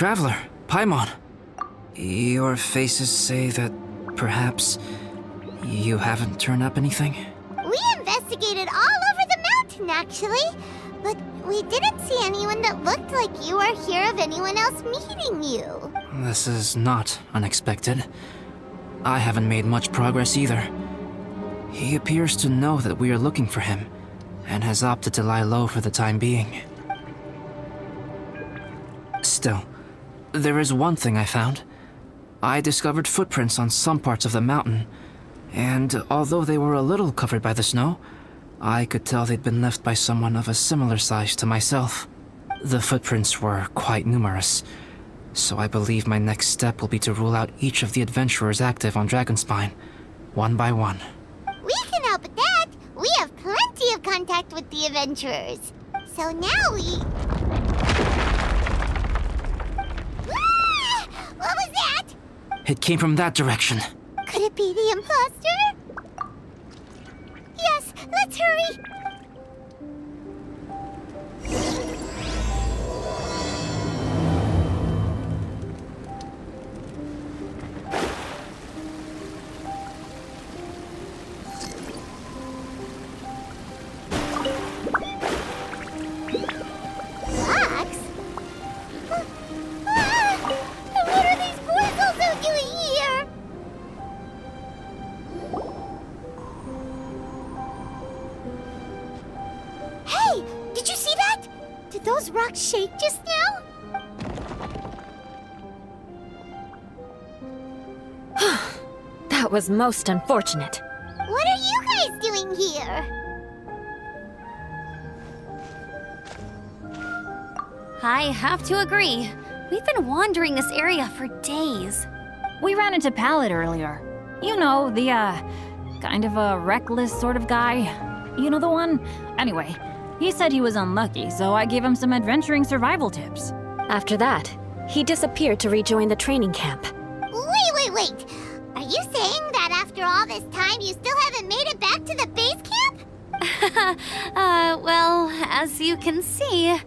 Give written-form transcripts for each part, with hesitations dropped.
Traveler, Paimon. Your faces say that perhaps you haven't turned up anything? We investigated all over the mountain, actually. But we didn't see anyone that looked like you or hear of anyone else meeting you. This is not unexpected. I haven't made much progress either. He appears to know that we are looking for him, and has opted to lie low for the time being. Still, there is one thing I found. I discovered footprints on some parts of the mountain, and although they were a little covered by the snow, I could tell they'd been left by someone of a similar size to myself. The footprints were quite numerous, so I believe my next step will be to rule out each of the adventurers active on Dragonspine, one by one. We can help with that. We have plenty of contact with the adventurers. So now we... Ah! What was that? It came from that direction. Could it be the imposter? Yes, let's hurry. Fox? And what are these boys also doing here? Hey, did you see that? Did those rocks shake just now? That was most unfortunate. What are you guys doing here? I have to agree. We've been wandering this area for days. We ran into Pallet earlier. You know, the, kind of a reckless sort of guy. You know the one? Anyway, he said he was unlucky, so I gave him some adventuring survival tips. After that, he disappeared to rejoin the training camp. Wait. Are you saying that after all this time you still haven't made it back to the base camp? Well, as you can see...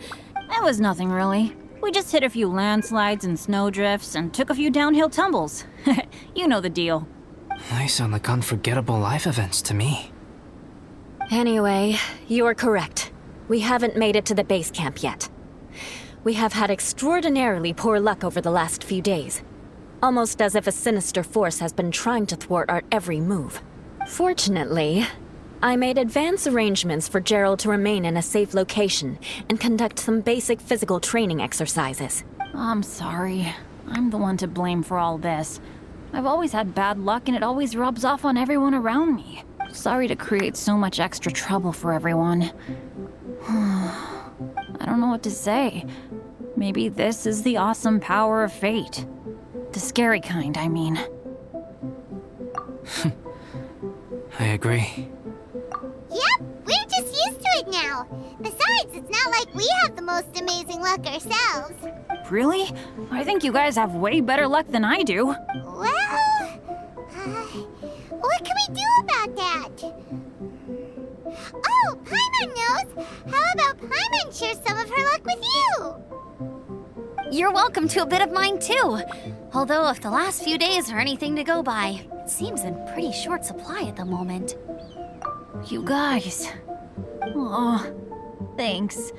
It was nothing really. We just hit a few landslides and snowdrifts and took a few downhill tumbles. You know the deal. They sound like unforgettable life events to me. Anyway, you're correct. We haven't made it to the base camp yet. We have had extraordinarily poor luck over the last few days. Almost as if a sinister force has been trying to thwart our every move. Fortunately, I made advance arrangements for Gerald to remain in a safe location and conduct some basic physical training exercises. I'm sorry. I'm the one to blame for all this. I've always had bad luck and it always rubs off on everyone around me. Sorry to create so much extra trouble for everyone. I don't know what to say. Maybe this is the awesome power of fate. The scary kind, I mean. I agree. Yep, we're just used to it now. Besides, it's not like we have the most amazing luck ourselves. Really? I think you guys have way better luck than I do. Well, what can we do about that? Oh, Paimon knows! How about Paimon share some of her luck with you? You're welcome to a bit of mine too. Although if the last few days are anything to go by, it seems in pretty short supply at the moment. You guys. Aw, thanks.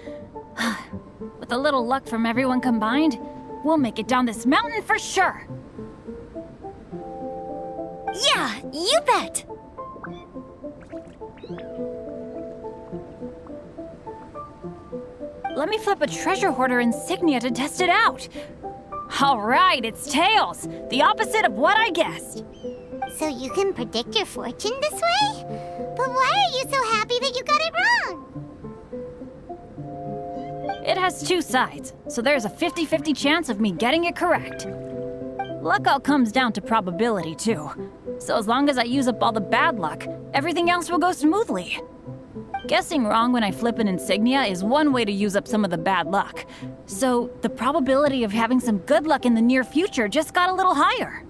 With a little luck from everyone combined, we'll make it down this mountain for sure. Yeah, you bet! Let me flip a treasure hoarder insignia to test it out. All right, it's tails. The opposite of what I guessed. So you can predict your fortune this way? But why are you so happy that you got it wrong? It has two sides, so there's a 50-50 chance of me getting it correct. Luck all comes down to probability, too. So as long as I use up all the bad luck, everything else will go smoothly. Guessing wrong when I flip an insignia is one way to use up some of the bad luck. So the probability of having some good luck in the near future just got a little higher.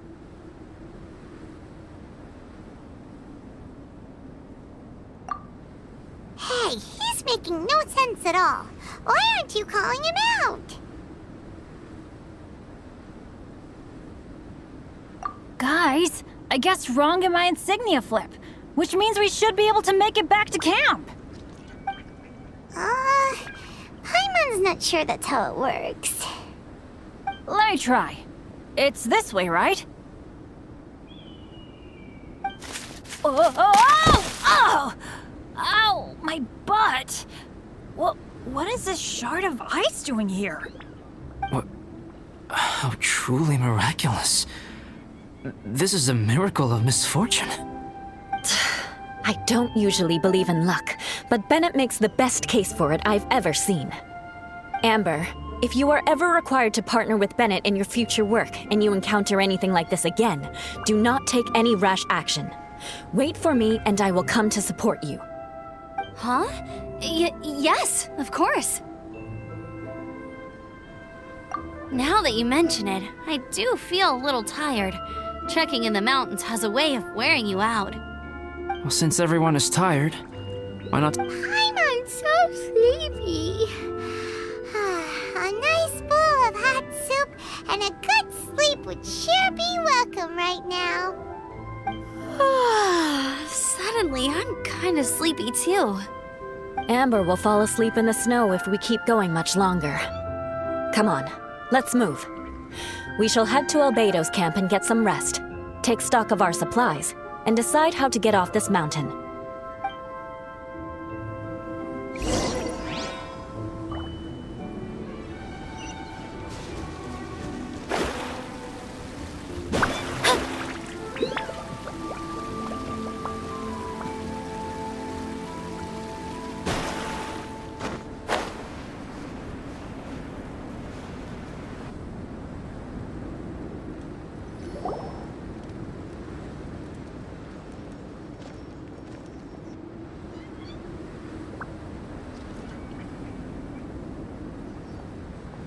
Hey, he's making no sense at all. Why aren't you calling him out? Guys, I guess wrong in my insignia flip, which means we should be able to make it back to camp. Paimon's not sure that's how it works. Let me try. It's this way, right? Oh! Ow! My butt! What is this shard of ice doing here? What? How truly miraculous. This is a miracle of misfortune. I don't usually believe in luck, but Bennett makes the best case for it I've ever seen. Amber, if you are ever required to partner with Bennett in your future work and you encounter anything like this again, do not take any rash action. Wait for me and I will come to support you. Huh? Yes, of course. Now that you mention it, I do feel a little tired. Trekking in the mountains has a way of wearing you out. Well, since everyone is tired, why not? Paimon's so sleepy. A nice bowl of hot soup and a good sleep would sure be welcome right now. Suddenly, I'm kind of sleepy too. Amber will fall asleep in the snow if we keep going much longer. Come on, let's move. We shall head to Albedo's camp and get some rest, take stock of our supplies, and decide how to get off this mountain.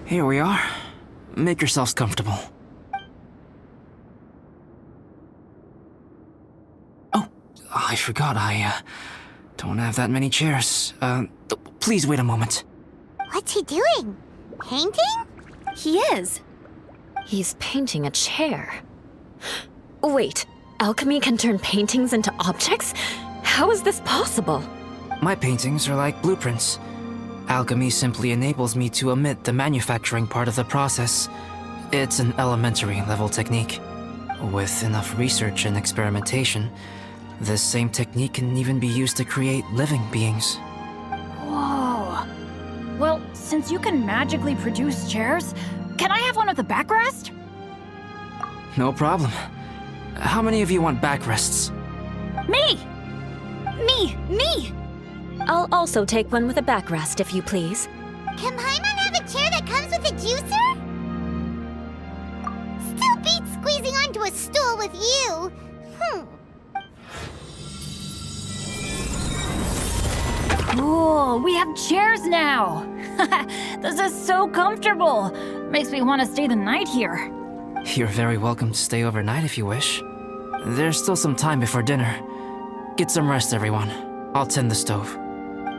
Here we are. Make yourselves comfortable. Oh, I forgot I don't have that many chairs. Please wait a moment. What's he doing? Painting? He is. He's painting a chair. Wait, alchemy can turn paintings into objects? How is this possible? My paintings are like blueprints. Alchemy simply enables me to omit the manufacturing part of the process. It's an elementary level technique. With enough research and experimentation, this same technique can even be used to create living beings. Whoa. Well, since you can magically produce chairs, can I have one with a backrest? No problem. How many of you want backrests? Me! Me! I'll also take one with a backrest, if you please. Can Paimon have a chair that comes with a juicer? Still beats squeezing onto a stool with you. Cool, we have chairs now! This is so comfortable! Makes me want to stay the night here. You're very welcome to stay overnight if you wish. There's still some time before dinner. Get some rest, everyone. I'll tend the stove.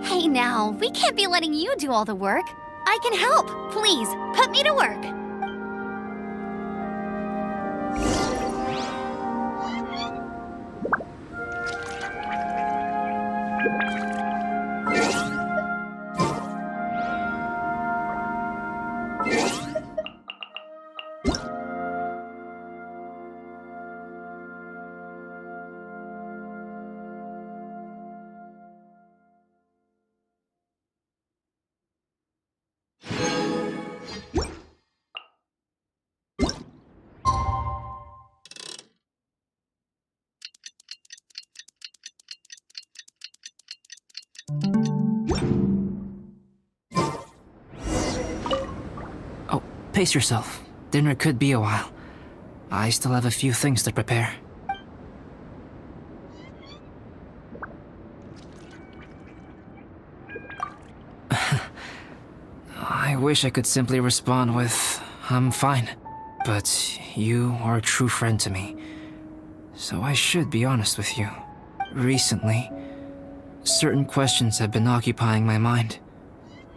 Hey now, we can't be letting you do all the work. I can help. Please, put me to work. Oh, pace yourself. Dinner could be a while. I still have a few things to prepare. I wish I could simply respond with, I'm fine. But you are a true friend to me. So I should be honest with you. Recently, certain questions have been occupying my mind.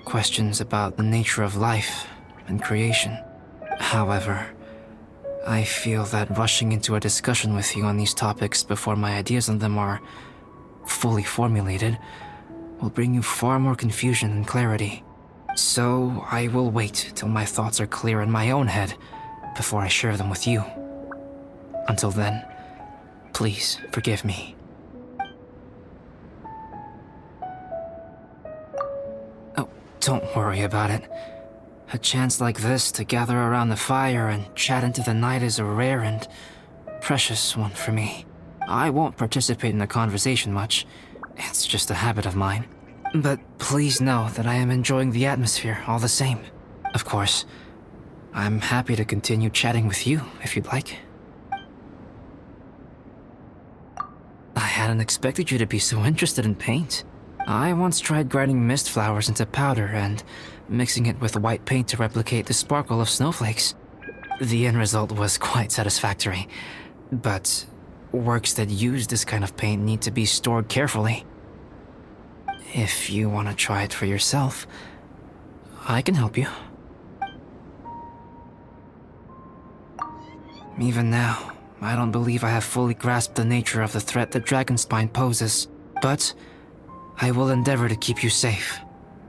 Questions about the nature of life and creation. However, I feel that rushing into a discussion with you on these topics before my ideas on them are fully formulated will bring you far more confusion than clarity. So I will wait till my thoughts are clear in my own head before I share them with you. Until then, please forgive me. Oh, don't worry about it. A chance like this to gather around the fire and chat into the night is a rare and precious one for me. I won't participate in the conversation much. It's just a habit of mine. But please know that I am enjoying the atmosphere all the same. Of course, I'm happy to continue chatting with you if you'd like. I hadn't expected you to be so interested in paint. I once tried grinding mist flowers into powder and mixing it with white paint to replicate the sparkle of snowflakes. The end result was quite satisfactory, but works that use this kind of paint need to be stored carefully. If you want to try it for yourself, I can help you. Even now, I don't believe I have fully grasped the nature of the threat that Dragonspine poses, but I will endeavor to keep you safe.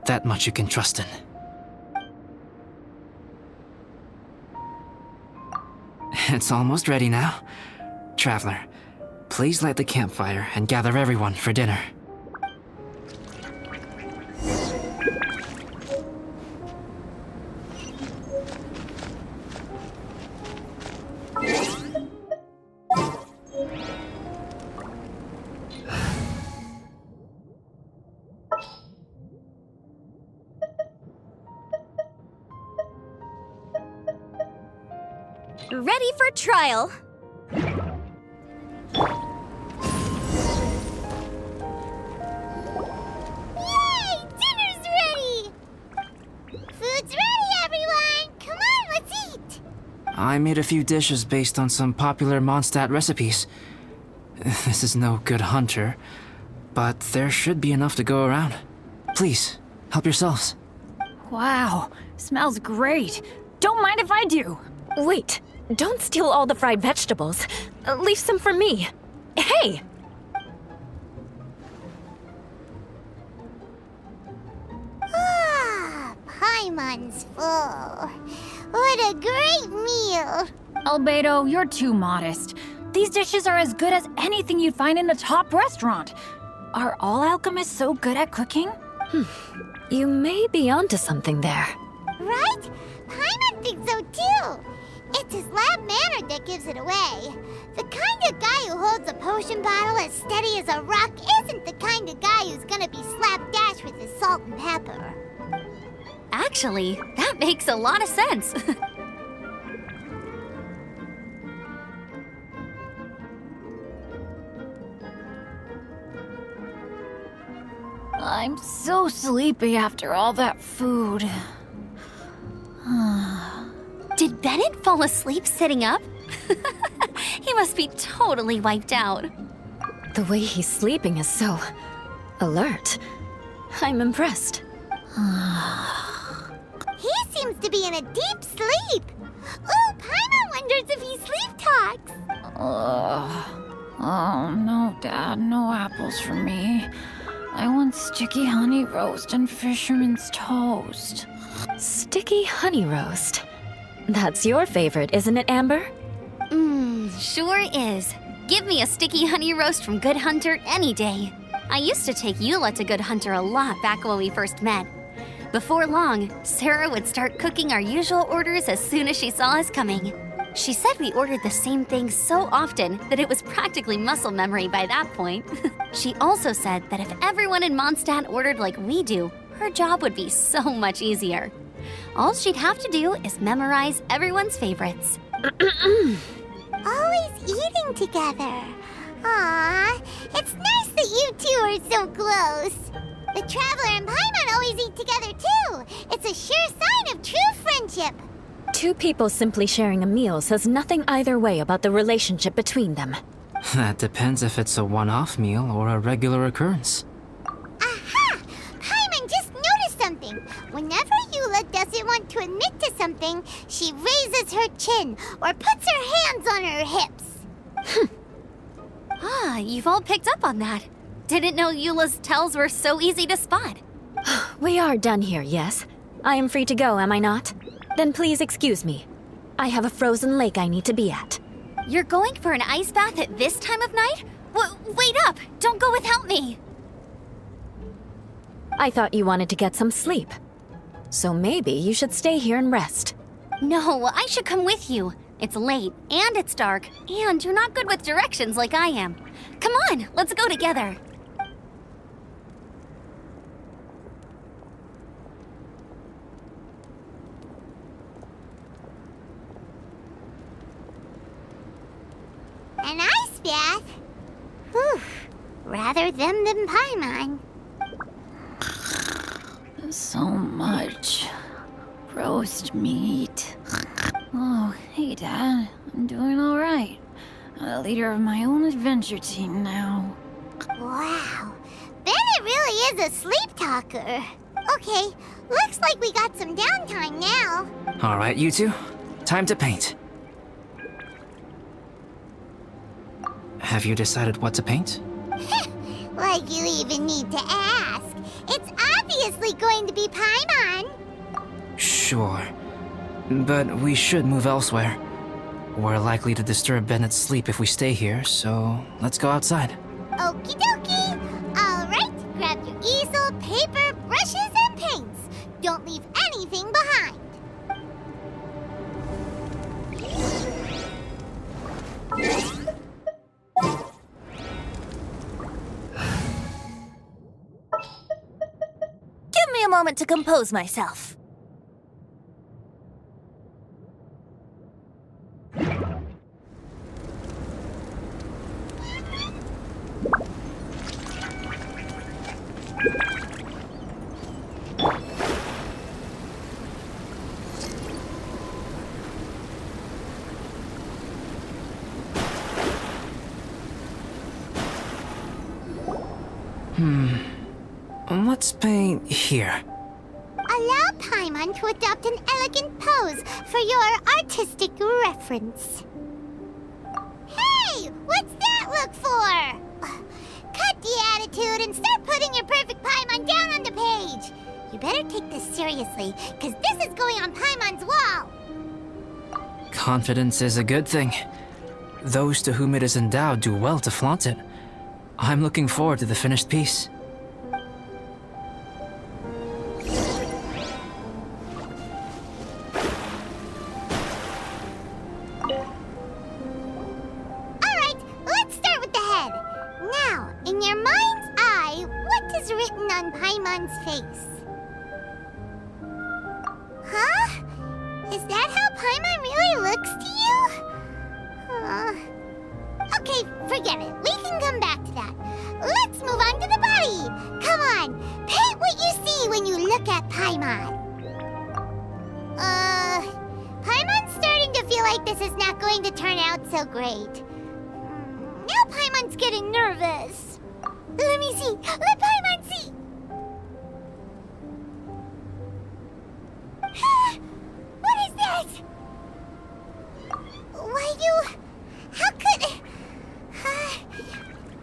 That much you can trust in. It's almost ready now. Traveler, please light the campfire and gather everyone for dinner. Ready for trial. Yay! Dinner's ready! Food's ready, everyone! Come on, let's eat! I made a few dishes based on some popular Mondstadt recipes. This is no good hunter, but there should be enough to go around. Please, help yourselves. Wow, smells great. Don't mind if I do. Wait, don't steal all the fried vegetables. Leave some for me. Hey! Ah, Paimon's full. What a great meal! Albedo, you're too modest. These dishes are as good as anything you'd find in a top restaurant. Are all alchemists so good at cooking? You may be onto something there. Right? Paimon thinks so too! It's his lab manner that gives it away. The kind of guy who holds a potion bottle as steady as a rock isn't the kind of guy who's gonna be slapdash with his salt and pepper. Actually, that makes a lot of sense. I'm so sleepy after all that food. Did Bennett fall asleep sitting up? He must be totally wiped out. The way he's sleeping is so alert. I'm impressed. He seems to be in a deep sleep. Ooh, Paimon wonders if he sleep talks. Oh, no, Dad, no apples for me. I want sticky honey roast and fisherman's toast. Sticky honey roast. That's your favorite, isn't it, Amber? Sure is. Give me a sticky honey roast from Good Hunter any day. I used to take Eula to Good Hunter a lot back when we first met. Before long, Sarah would start cooking our usual orders as soon as she saw us coming. She said we ordered the same thing so often that it was practically muscle memory by that point. She also said that if everyone in Mondstadt ordered like we do, her job would be so much easier. All she'd have to do is memorize everyone's favorites. Always eating together. Aww, it's nice that you two are so close. The Traveler and Paimon always eat together too. It's a sure sign of true friendship. Two people simply sharing a meal says nothing either way about the relationship between them. That depends if it's a one-off meal or a regular occurrence. Aha! Paimon just noticed something. Whenever Eula doesn't want to admit to something, she raises her chin or puts her hands on her hips. Ah, you've all picked up on that. Didn't know Eula's tells were so easy to spot. We are done here, yes? I am free to go, am I not? Then please excuse me. I have a frozen lake I need to be at. You're going for an ice bath at this time of night? Wait up! Don't go without me! I thought you wanted to get some sleep. So maybe you should stay here and rest. No, I should come with you. It's late, and it's dark, and you're not good with directions like I am. Come on, let's go together. An ice bath? Whew. Rather them than Paimon. So much roast meat. Oh, hey, Dad. I'm doing all right. I'm the leader of my own adventure team now. Wow. Bennett really is a sleep talker. Okay, looks like we got some downtime now. All right, you two. Time to paint. Have you decided what to paint? Like you even need to ask. It's obviously going to be Paimon. Sure. But we should move elsewhere. We're likely to disturb Bennett's sleep if we stay here, so let's go outside. Okie dokie. All right, grab your easel, paper, brushes, and paints. Don't leave anything behind. Give me a moment to compose myself. Let's paint here. Allow Paimon to adopt an elegant pose for your artistic reference. Hey, what's that look for? Cut the attitude and start putting your perfect Paimon down on the page. You better take this seriously, because this is going on Paimon's wall. Confidence is a good thing. Those to whom it is endowed do well to flaunt it. I'm looking forward to the finished piece. Alright, let's start with the head. Now, in your mind's eye, what is written on Paimon's face? Huh? Is that how Paimon really looks to you? Okay, forget it. We can come back to that. Let's move on to the body. Come on, paint what you see when you look at Paimon. Paimon's starting to feel like this is not going to turn out so great. Now Paimon's getting nervous. Let me see. Let Paimon see. What is that? Why you... How could...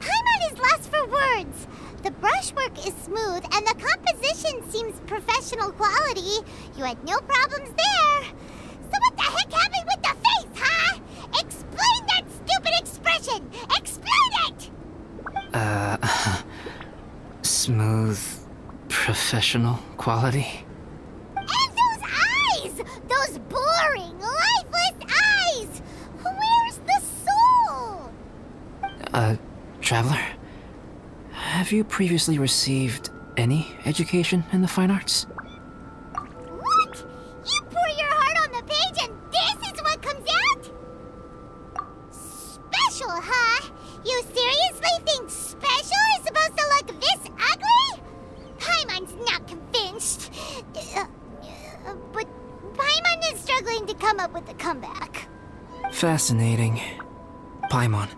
Paimon is lost for words. The brushwork is smooth and the composition seems professional quality. You had no problems there. So what the heck happened with the face, huh? Explain that stupid expression! Explain it! Smooth, professional quality. And those eyes! Those boring, lifeless eyes! Where's the soul? Traveler? Have you previously received any education in the fine arts? What? You pour your heart on the page and this is what comes out? Special, huh? You seriously think special is supposed to look this ugly? Paimon's not convinced. But Paimon is struggling to come up with a comeback. Fascinating. Paimon,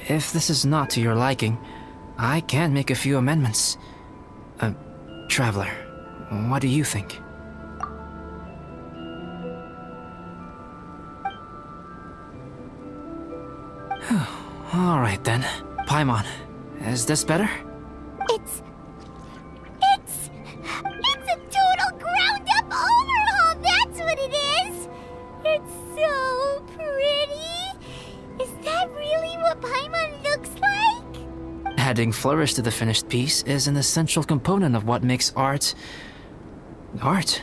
if this is not to your liking, I can make a few amendments. Traveler, what do you think? Alright then. Paimon, is this better? It's a total ground-up overhaul, that's what it is! It's so pretty! Is that really what Paimon looks like? Adding flourish to the finished piece is an essential component of what makes art... art.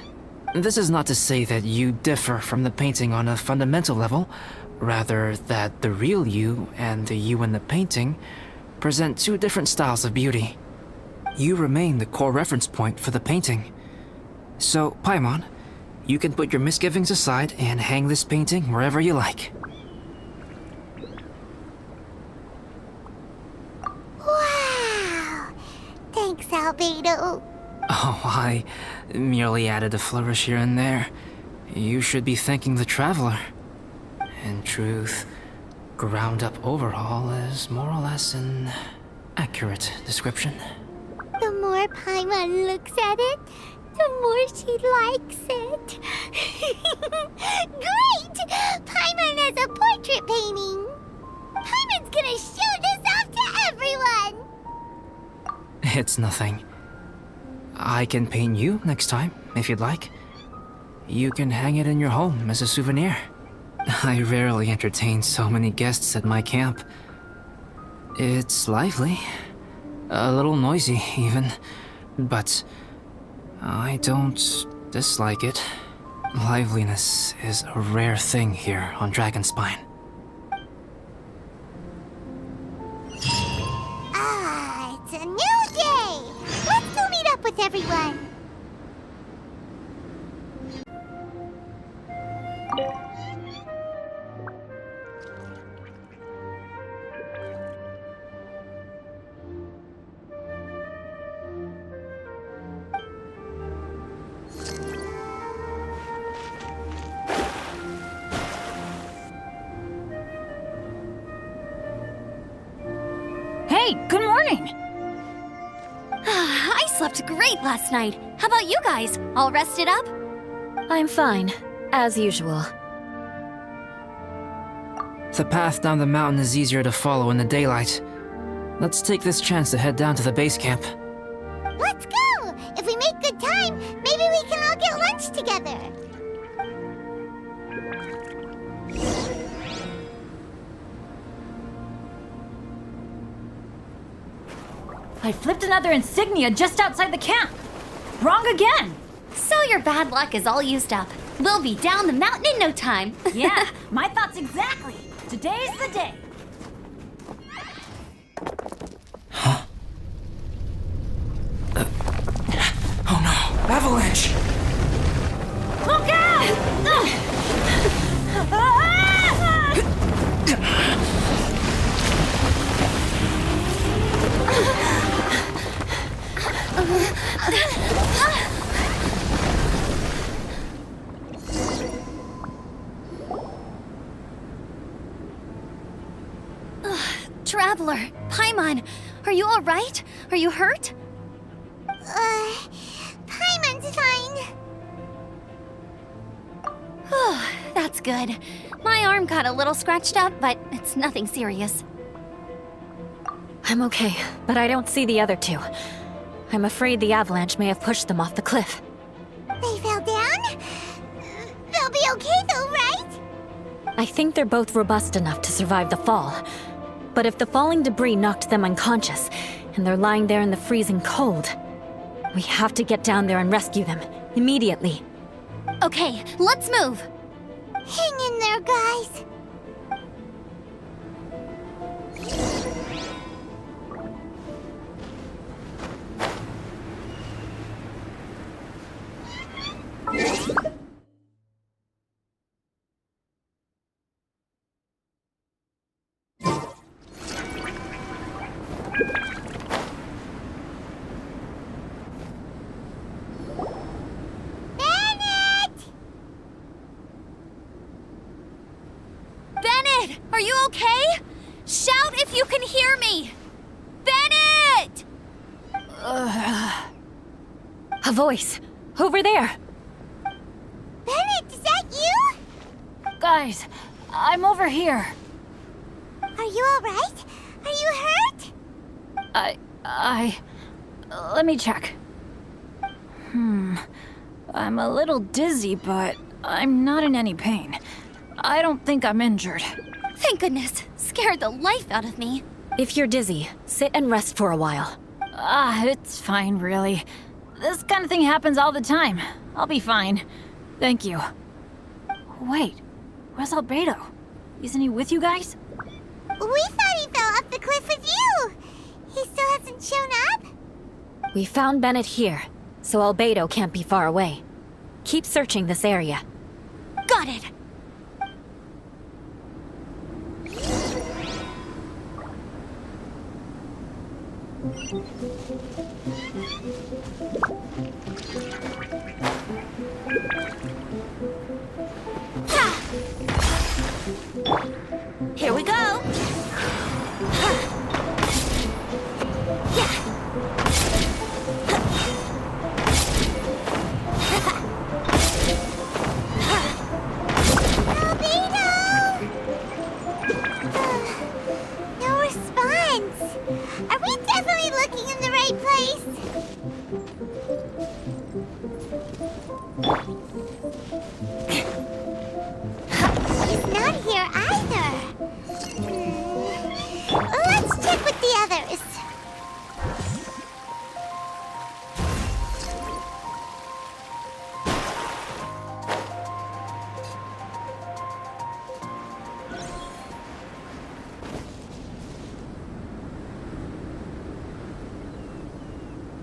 This is not to say that you differ from the painting on a fundamental level, rather that the real you and the you in the painting present two different styles of beauty. You remain the core reference point for the painting. So, Paimon, you can put your misgivings aside and hang this painting wherever you like. Wow! Thanks, Albedo. Oh, I merely added a flourish here and there. You should be thanking the traveler. In truth, ground-up overhaul is more or less an accurate description. The more Paimon looks at it, the more she likes it. Great! Paimon has a portrait painting! Paimon's gonna show this off to everyone! It's nothing. I can paint you next time, if you'd like. You can hang it in your home as a souvenir. I rarely entertain so many guests at my camp. It's lively. A little noisy, even. But I don't dislike it. Liveliness is a rare thing here on Dragonspine. Ah, it's a new day! Let's go meet up with everyone! Hey, good morning! I slept great last night. How about you guys? All rested up? I'm fine, as usual. The path down the mountain is easier to follow in the daylight. Let's take this chance to head down to the base camp. Let's go! If we make good time, maybe we can all get lunch together. I flipped another insignia just outside the camp. Wrong again! So your bad luck is all used up. We'll be down the mountain in no time. Yeah, my thoughts exactly. Today's the day. Oh no! Avalanche! Look out! Traveler, Paimon, are you all right? Are you hurt? Paimon's fine. That's good. My arm got a little scratched up, but it's nothing serious. I'm okay, but I don't see the other two. I'm afraid the avalanche may have pushed them off the cliff. They fell down? They'll be okay though, right? I think they're both robust enough to survive the fall. But if the falling debris knocked them unconscious, and they're lying there in the freezing cold, we have to get down there and rescue them, immediately. Okay, let's move. Hang in there, guys. Bennett, are you okay? Shout if you can hear me! Bennett! A voice! Over there! Bennett, is that you? Guys, I'm over here. Are you alright? Let me check. I'm a little dizzy, but I'm not in any pain. I don't think I'm injured. Thank goodness. Scared the life out of me. If you're dizzy, sit and rest for a while. It's fine, really. This kind of thing happens all the time. I'll be fine. Thank you. Wait, where's Albedo? Isn't he with you guys? We thought he fell off the cliff with you. He still hasn't shown up? We found Bennett here, so Albedo can't be far away. Keep searching this area. Got it. Here we go. No response. Are we definitely looking in the right place? He's not here either. Let's check with the others.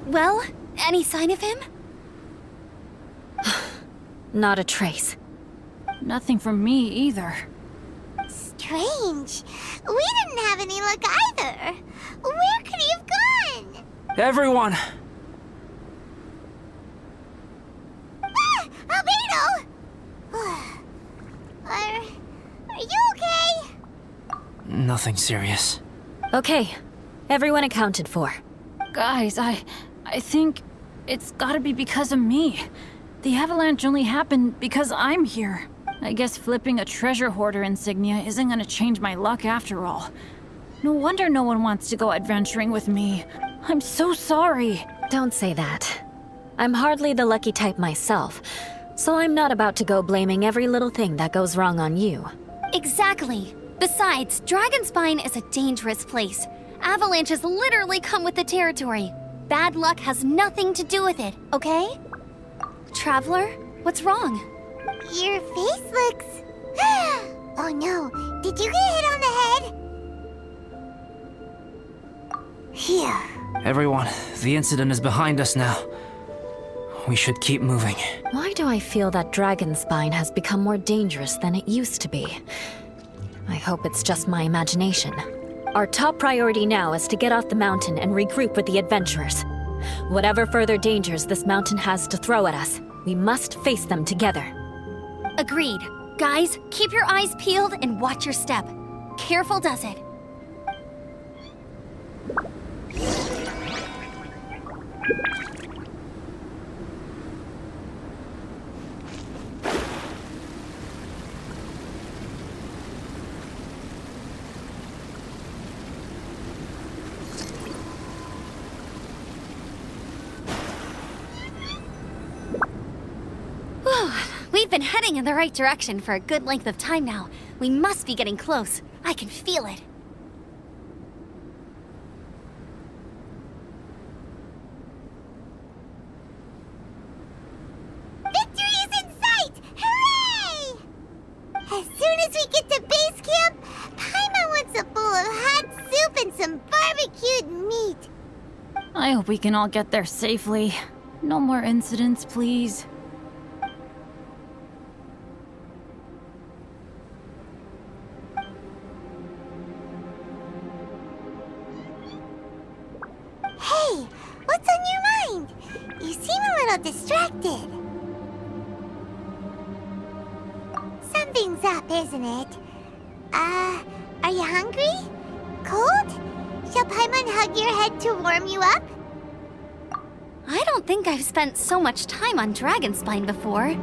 Well, any sign of him? Not a trace. Nothing from me either. Strange. We didn't have any luck either. Where could he have gone? Everyone! Ah! Albedo! Are you okay? Nothing serious. Okay, everyone accounted for. Guys, I think it's gotta be because of me. The avalanche only happened because I'm here. I guess flipping a treasure hoarder insignia isn't gonna change my luck after all. No wonder no one wants to go adventuring with me. I'm so sorry. Don't say that. I'm hardly the lucky type myself, so I'm not about to go blaming every little thing that goes wrong on you. Exactly. Besides, Dragonspine is a dangerous place. Avalanches literally come with the territory. Bad luck has nothing to do with it, okay? Traveler, what's wrong? Your face looks... Oh no, did you get hit on the head? Here. Everyone, the incident is behind us now. We should keep moving. Why do I feel that Dragonspine has become more dangerous than it used to be? I hope it's just my imagination. Our top priority now is to get off the mountain and regroup with the adventurers. Whatever further dangers this mountain has to throw at us, we must face them together. Agreed. Guys, keep your eyes peeled and watch your step. Careful does it. We've been heading in the right direction for a good length of time now. We must be getting close. I can feel it. Victory is in sight! Hooray! As soon as we get to base camp, Paimon wants a bowl of hot soup and some barbecued meat. I hope we can all get there safely. No more incidents, please. Hey, what's on your mind? You seem a little distracted. Something's up, isn't it? Are you hungry? Cold? Shall Paimon hug your head to warm you up? I don't think I've spent so much time on Dragonspine before.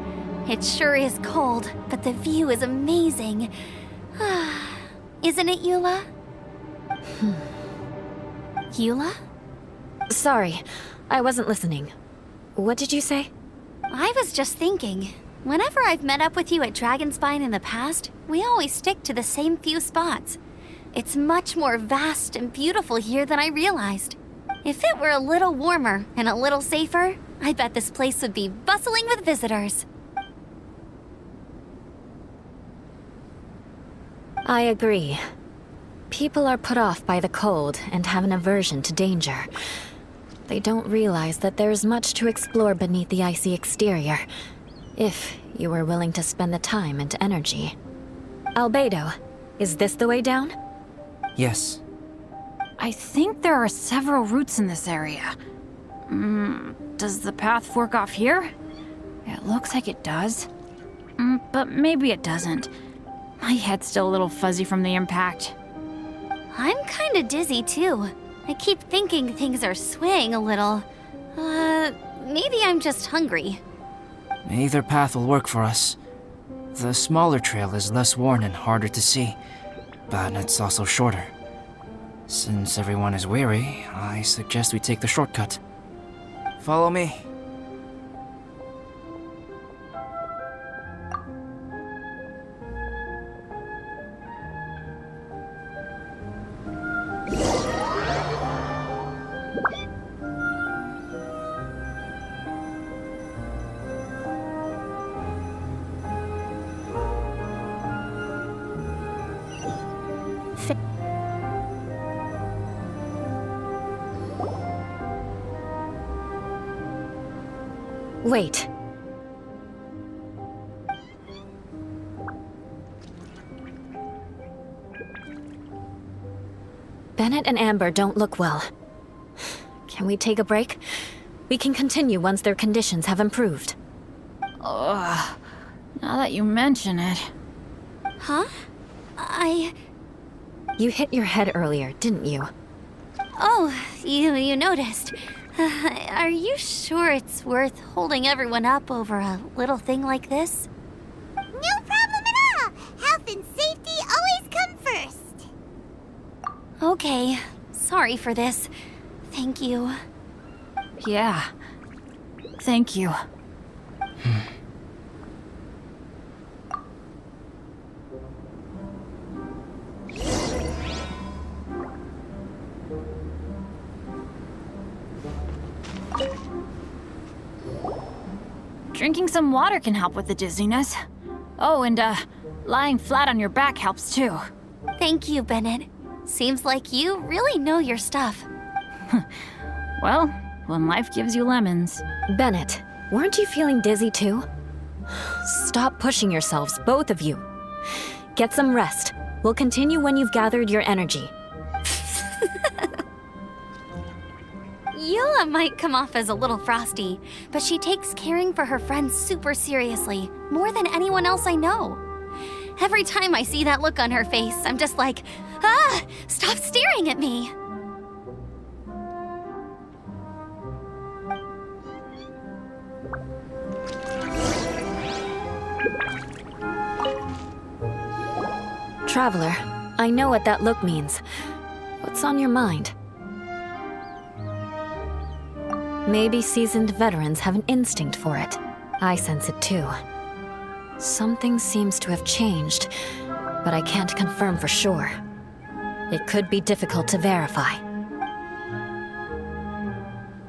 It sure is cold, but the view is amazing. Isn't it, Eula? Eula? Sorry, I wasn't listening. What did you say? I was just thinking. Whenever I've met up with you at Dragonspine in the past, we always stick to the same few spots. It's much more vast and beautiful here than I realized. If it were a little warmer and a little safer, I bet this place would be bustling with visitors. I agree. People are put off by the cold and have an aversion to danger. They don't realize that there's much to explore beneath the icy exterior, if you were willing to spend the time and energy. Albedo, is this the way down? Yes. I think there are several routes in this area. Does the path fork off here? It looks like it does. But maybe it doesn't. My head's still a little fuzzy from the impact. I'm kinda dizzy too. I keep thinking things are swaying a little. Maybe I'm just hungry. Either path will work for us. The smaller trail is less worn and harder to see, but it's also shorter. Since everyone is weary, I suggest we take the shortcut. Follow me. Wait. Bennett and Amber don't look well. Can we take a break? We can continue once their conditions have improved. Ugh. Now that you mention it. Huh? You hit your head earlier, didn't you? Oh, you noticed. Are you sure it's worth holding everyone up over a little thing like this? No problem at all! Health and safety always come first! Okay. Sorry for this. Thank you. Yeah. Thank you. Drinking some water can help with the dizziness. Oh, and lying flat on your back helps too. Thank you, Bennett. Seems like you really know your stuff. Well, when life gives you lemons. Bennett, weren't you feeling dizzy too? Stop pushing yourselves, both of you. Get some rest. We'll continue when you've gathered your energy. Eula might come off as a little frosty, but she takes caring for her friends super seriously, more than anyone else I know. Every time I see that look on her face, I'm just like, ah, stop staring at me. Traveler, I know what that look means. What's on your mind? Maybe seasoned veterans have an instinct for it. I sense it too. Something seems to have changed, but I can't confirm for sure. It could be difficult to verify.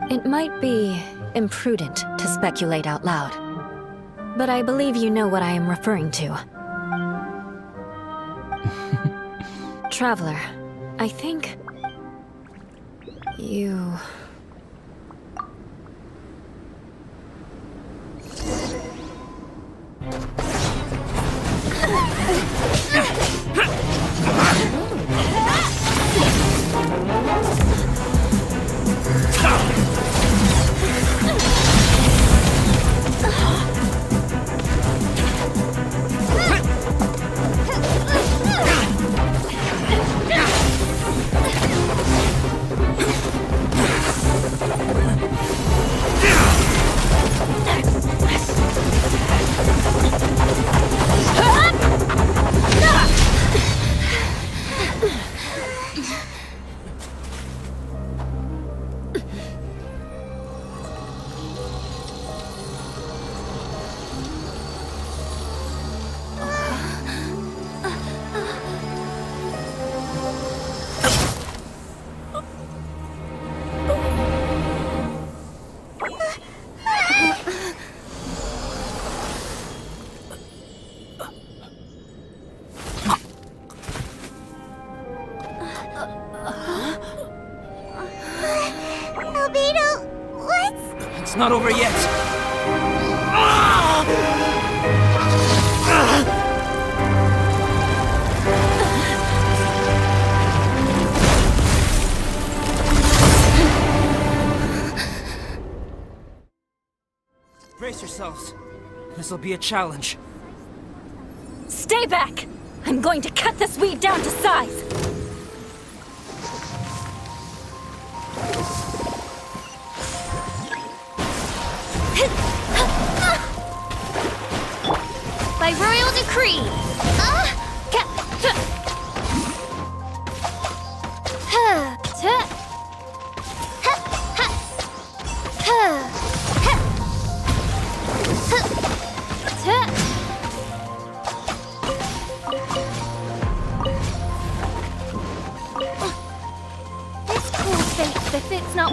It might be imprudent to speculate out loud, but I believe you know what I am referring to. Traveler, I think... you... Albedo, what's... It's not over yet. Brace yourselves. This'll be a challenge. Stay back! I'm going to cut this weed down to size! By royal decree. This cool face, the fit's not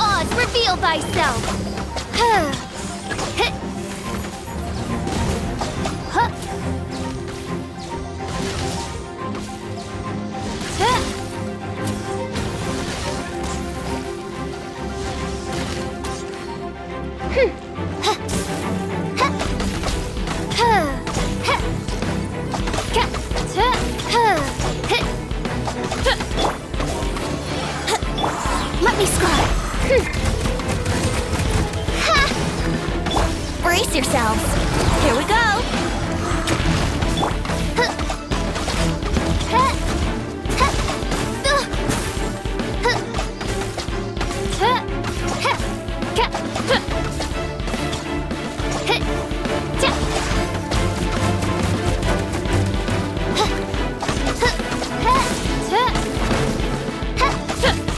Oz, reveal thyself. Let me scry. Brace yourselves. Here we go.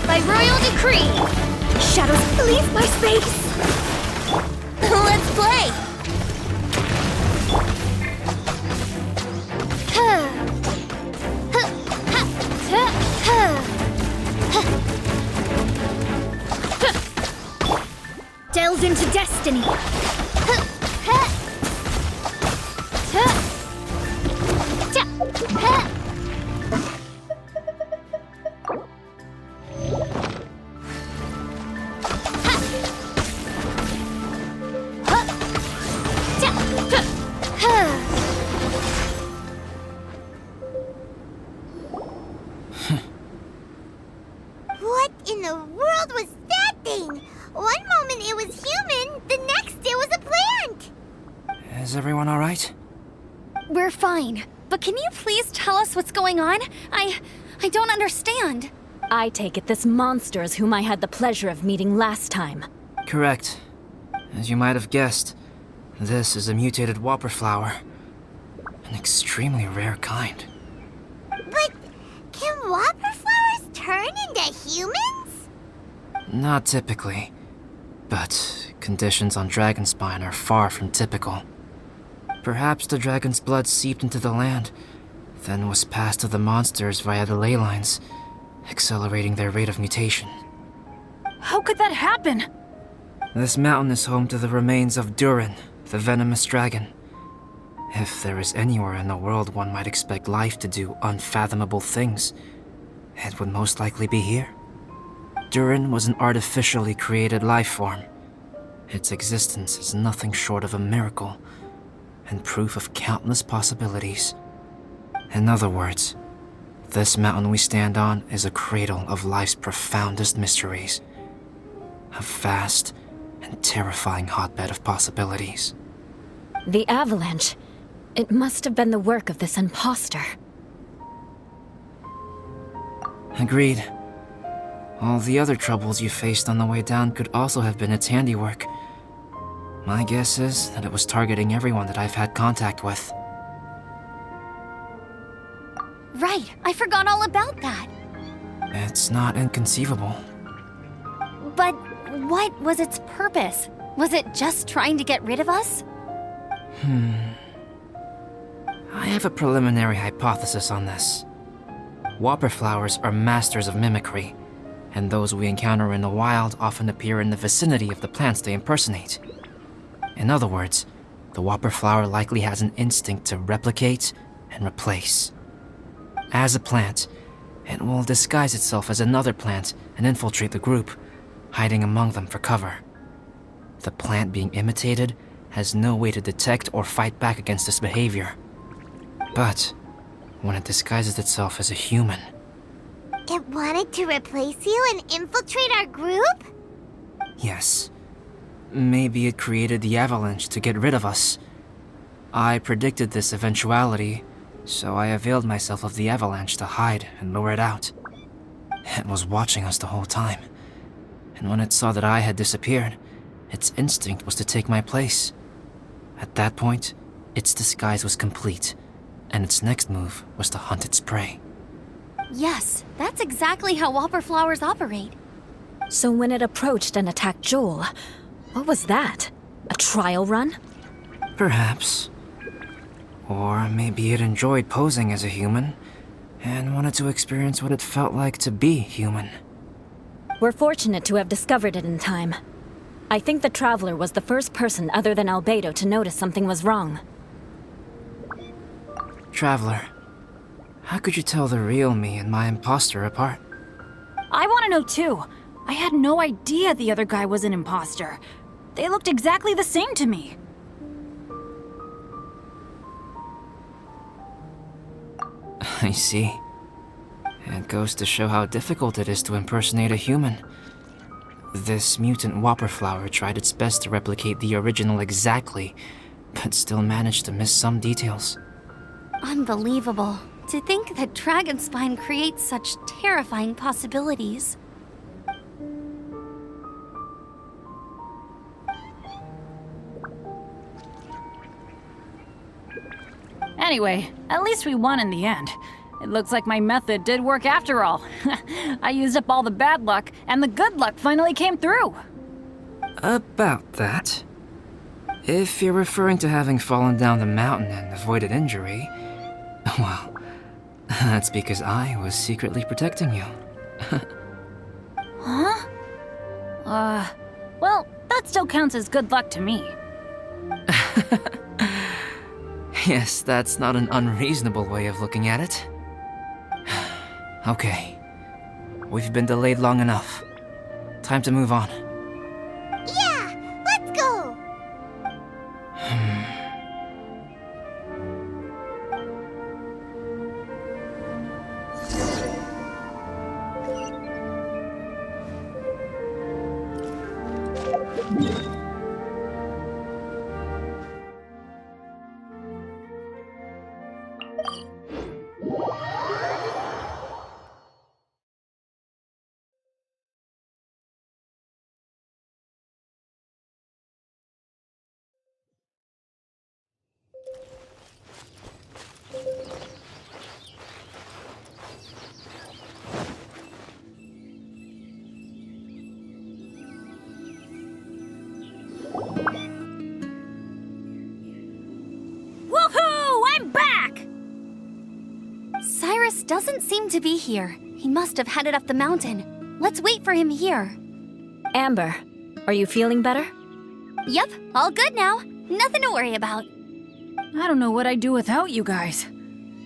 By royal decree. Shadows, leave my space. Let's play. Delve into destiny. What in the world was that thing? One moment it was human, the next it was a plant! Is everyone alright? We're fine. But can you please tell us what's going on? I don't understand. I take it this monster is whom I had the pleasure of meeting last time. Correct. As you might have guessed, this is a mutated whopper flower. An extremely rare kind. But can whopper flowers turn into humans? Not typically, but conditions on Dragonspine are far from typical. Perhaps the dragon's blood seeped into the land, then was passed to the monsters via the ley lines, accelerating their rate of mutation. How could that happen? This mountain is home to the remains of Durin, the venomous dragon. If there is anywhere in the world one might expect life to do unfathomable things, it would most likely be here. Durin was an artificially created life form. Its existence is nothing short of a miracle, and proof of countless possibilities. In other words, this mountain we stand on is a cradle of life's profoundest mysteries. A vast and terrifying hotbed of possibilities. The avalanche. It must have been the work of this imposter. Agreed. All the other troubles you faced on the way down could also have been its handiwork. My guess is that it was targeting everyone that I've had contact with. Right, I forgot all about that. It's not inconceivable. But what was its purpose? Was it just trying to get rid of us? I have a preliminary hypothesis on this. Whopper flowers are masters of mimicry, and those we encounter in the wild often appear in the vicinity of the plants they impersonate. In other words, the whopper flower likely has an instinct to replicate and replace. As a plant, it will disguise itself as another plant and infiltrate the group, hiding among them for cover. The plant being imitated has no way to detect or fight back against this behavior. But when it disguises itself as a human, It wanted to replace you and infiltrate our group? yes, maybe it created the avalanche to get rid of us. I predicted this eventuality, so I availed myself of the avalanche to hide and lure it out. It was watching us the whole time, and when it saw that I had disappeared, its instinct was to take my place. At that point, its disguise was complete, and its next move was to hunt its prey. Yes, that's exactly how whopper flowers operate. So when it approached and attacked Joel, what was that? A trial run? Perhaps. Or maybe it enjoyed posing as a human, and wanted to experience what it felt like to be human. We're fortunate to have discovered it in time. I think the Traveler was the first person other than Albedo to notice something was wrong. Traveler, how could you tell the real me and my imposter apart? I want to know too. I had no idea the other guy was an imposter. They looked exactly the same to me. I see. It goes to show how difficult it is to impersonate a human. This mutant whopper flower tried its best to replicate the original exactly, but still managed to miss some details. Unbelievable. To think that Dragonspine creates such terrifying possibilities. Anyway, at least we won in the end. It looks like my method did work after all. I used up all the bad luck, and the good luck finally came through. About that. If you're referring to having fallen down the mountain and avoided injury, well, that's because I was secretly protecting you. Huh? Well, that still counts as good luck to me. Yes, that's not an unreasonable way of looking at it. Okay. We've been delayed long enough. Time to move on. Yeah, let's go! Woohoo! I'm back! Cyrus doesn't seem to be here. He must have headed up the mountain. Let's wait for him here. Amber, are you feeling better? Yep, all good now. Nothing to worry about. I don't know what I'd do without you guys.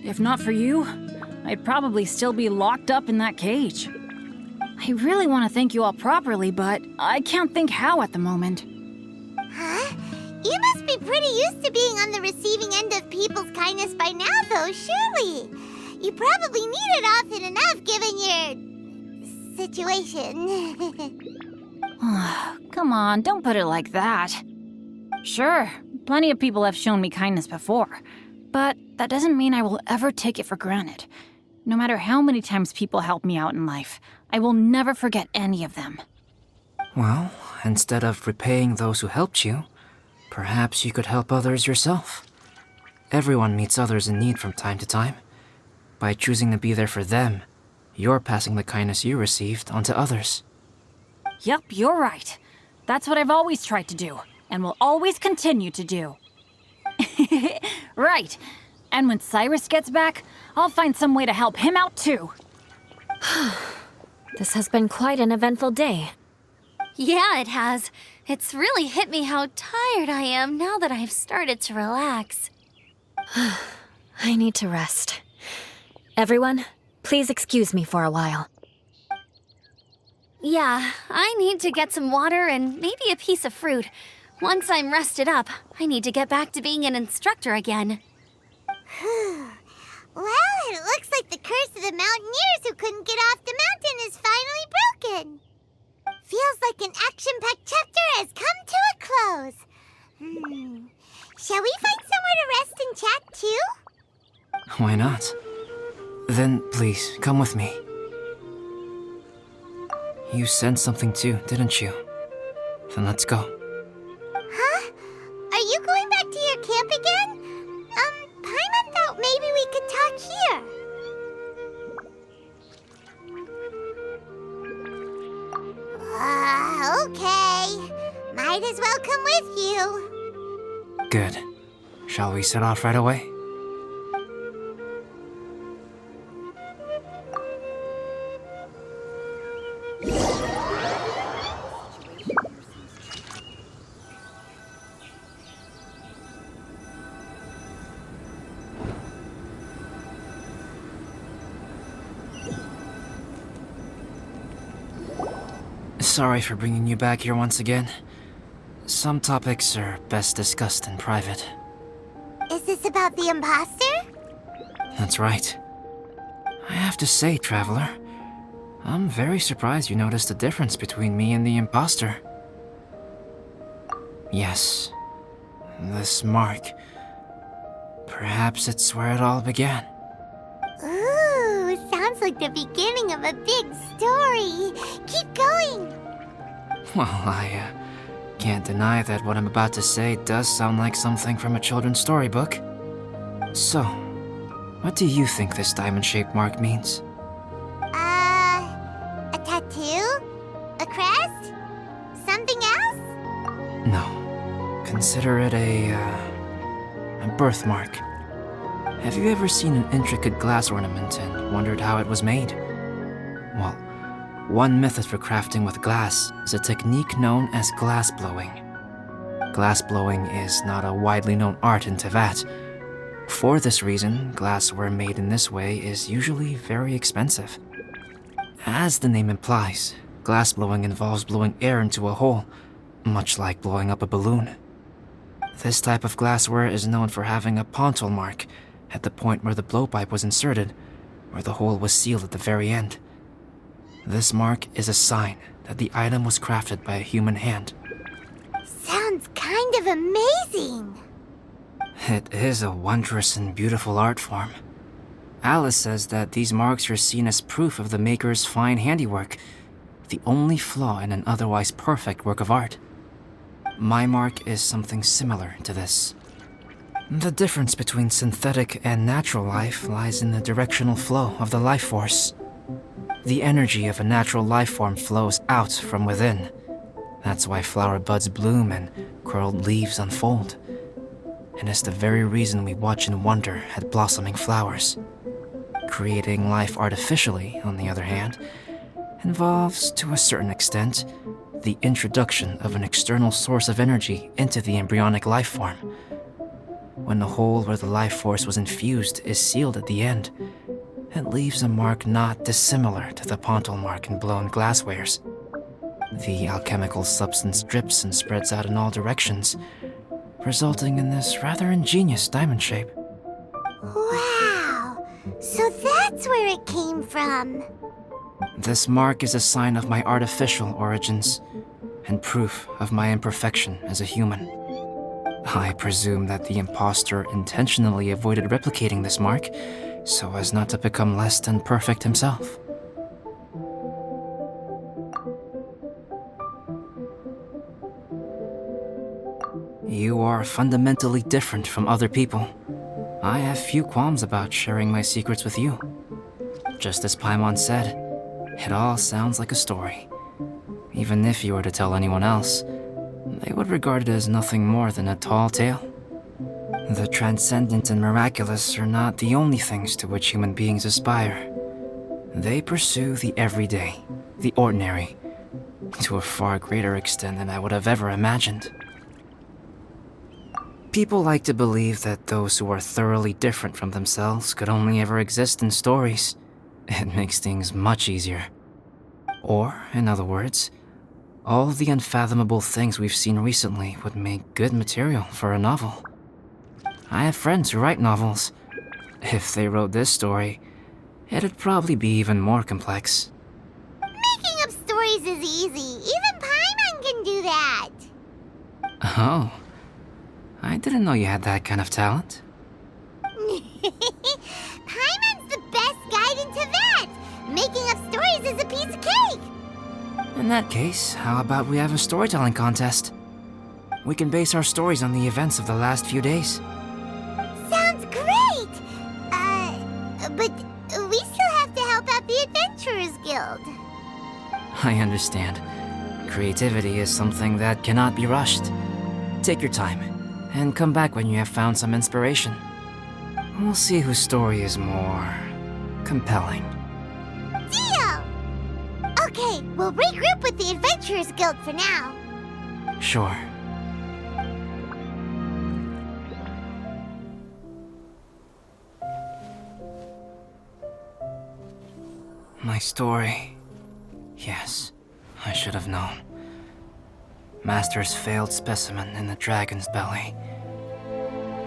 If not for you, I'd probably still be locked up in that cage. I really want to thank you all properly, but I can't think how at the moment. Huh? You must be pretty used to being on the receiving end of people's kindness by now, though, surely. You probably need it often enough given your situation. Come on, don't put it like that. Sure, plenty of people have shown me kindness before, But that doesn't mean I will ever take it for granted. No matter how many times people help me out in life, I will never forget any of them. Well, instead of repaying those who helped you, perhaps you could help others yourself. Everyone meets others in need from time to time. By choosing to be there for them, you're passing the kindness you received onto others. Yep, you're right. That's what I've always tried to do, and will always continue to do. Right. And when Cyrus gets back, I'll find some way to help him out too. This has been quite an eventful day. Yeah, it has. It's really hit me how tired I am now that I've started to relax. I need to rest. Everyone, please excuse me for a while. Yeah, I need to get some water and maybe a piece of fruit. Once I'm rested up, I need to get back to being an instructor again. Well, it looks like the curse of the mountaineers who couldn't get off the mountain is finally broken. Feels like an action-packed chapter has come to a close. Shall we find somewhere to rest and chat too? Why not? Then please, come with me. You sensed something too, didn't you? Then let's go. Huh? Are you going back to your camp again? Paimon thought maybe we could talk here. Okay. Might as well come with you. Good. Shall we set off right away? Sorry for bringing you back here once again. Some topics are best discussed in private. Is this about the imposter? That's right. I have to say, Traveler, I'm very surprised you noticed the difference between me and the imposter. Yes, this mark. Perhaps it's where it all began. Ooh, sounds like the beginning of a big story. Keep going. Well, I can't deny that what I'm about to say does sound like something from a children's storybook. So, what do you think this diamond-shaped mark means? A tattoo? A crest? Something else? No. Consider it a birthmark. Have you ever seen an intricate glass ornament and wondered how it was made? Well, one method for crafting with glass is a technique known as glass blowing. Glass blowing is not a widely known art in Teyvat. For this reason, glassware made in this way is usually very expensive. As the name implies, glass blowing involves blowing air into a hole, much like blowing up a balloon. This type of glassware is known for having a pontal mark at the point where the blowpipe was inserted, where the hole was sealed at the very end. This mark is a sign that the item was crafted by a human hand. Sounds kind of amazing. It is a wondrous and beautiful art form. Alice says that these marks are seen as proof of the maker's fine handiwork, the only flaw in an otherwise perfect work of art. My mark is something similar to this. The difference between synthetic and natural life lies in the directional flow of the life force. The energy of a natural life form flows out from within. That's why flower buds bloom and curled leaves unfold. And it's the very reason we watch and wonder at blossoming flowers. Creating life artificially, on the other hand, involves, to a certain extent, the introduction of an external source of energy into the embryonic life form. When the hole where the life force was infused is sealed at the end, it leaves a mark not dissimilar to the pontal mark in blown glasswares. The alchemical substance drips and spreads out in all directions, resulting in this rather ingenious diamond shape. Wow, so that's where it came from. This mark is a sign of my artificial origins, and proof of my imperfection as a human. I presume that the imposter intentionally avoided replicating this mark so as not to become less than perfect himself. You are fundamentally different from other people. I have few qualms about sharing my secrets with you. Just as Paimon said, it all sounds like a story. Even if you were to tell anyone else, they would regard it as nothing more than a tall tale. The transcendent and miraculous are not the only things to which human beings aspire. They pursue the everyday, the ordinary, to a far greater extent than I would have ever imagined. People like to believe that those who are thoroughly different from themselves could only ever exist in stories. It makes things much easier. Or, in other words, all the unfathomable things we've seen recently would make good material for a novel. I have friends who write novels. If they wrote this story, it'd probably be even more complex. Making up stories is easy. Even Paimon can do that. Oh, I didn't know you had that kind of talent. Paimon's the best guide into that. Making up stories is a piece of cake. In that case, how about we have a storytelling contest? We can base our stories on the events of the last few days. Sounds great! But we still have to help out the Adventurers Guild. I understand. Creativity is something that cannot be rushed. Take your time, and come back when you have found some inspiration. We'll see whose story is more compelling. Deal! Okay, we'll regroup with the Adventurers Guild for now. Sure. My story. Yes, I should have known. Master's failed specimen in the dragon's belly.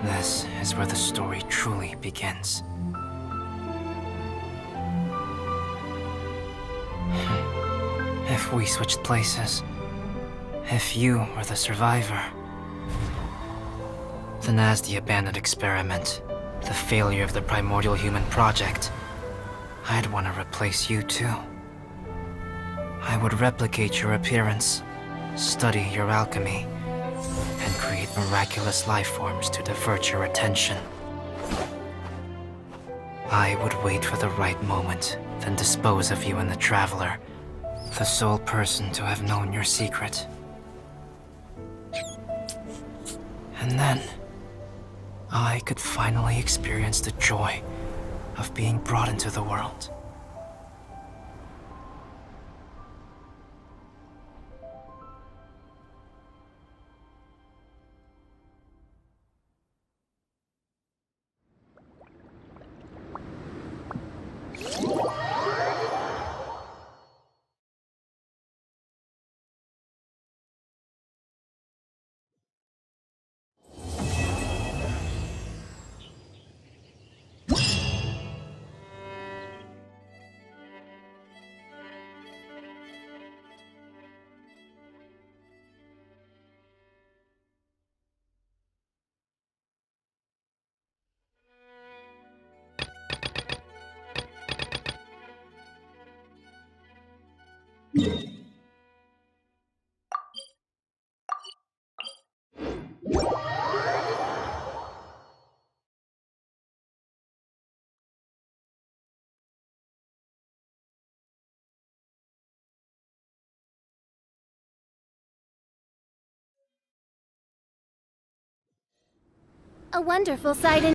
This is where the story truly begins. If we switched places, if you were the survivor, then as the abandoned experiment, the failure of the primordial human project, I'd want to replace you too. I would replicate your appearance, study your alchemy, and create miraculous life forms to divert your attention. I would wait for the right moment, then dispose of you in the Traveler, the sole person to have known your secret. And then, I could finally experience the joy of being brought into the world. A wonderful sight in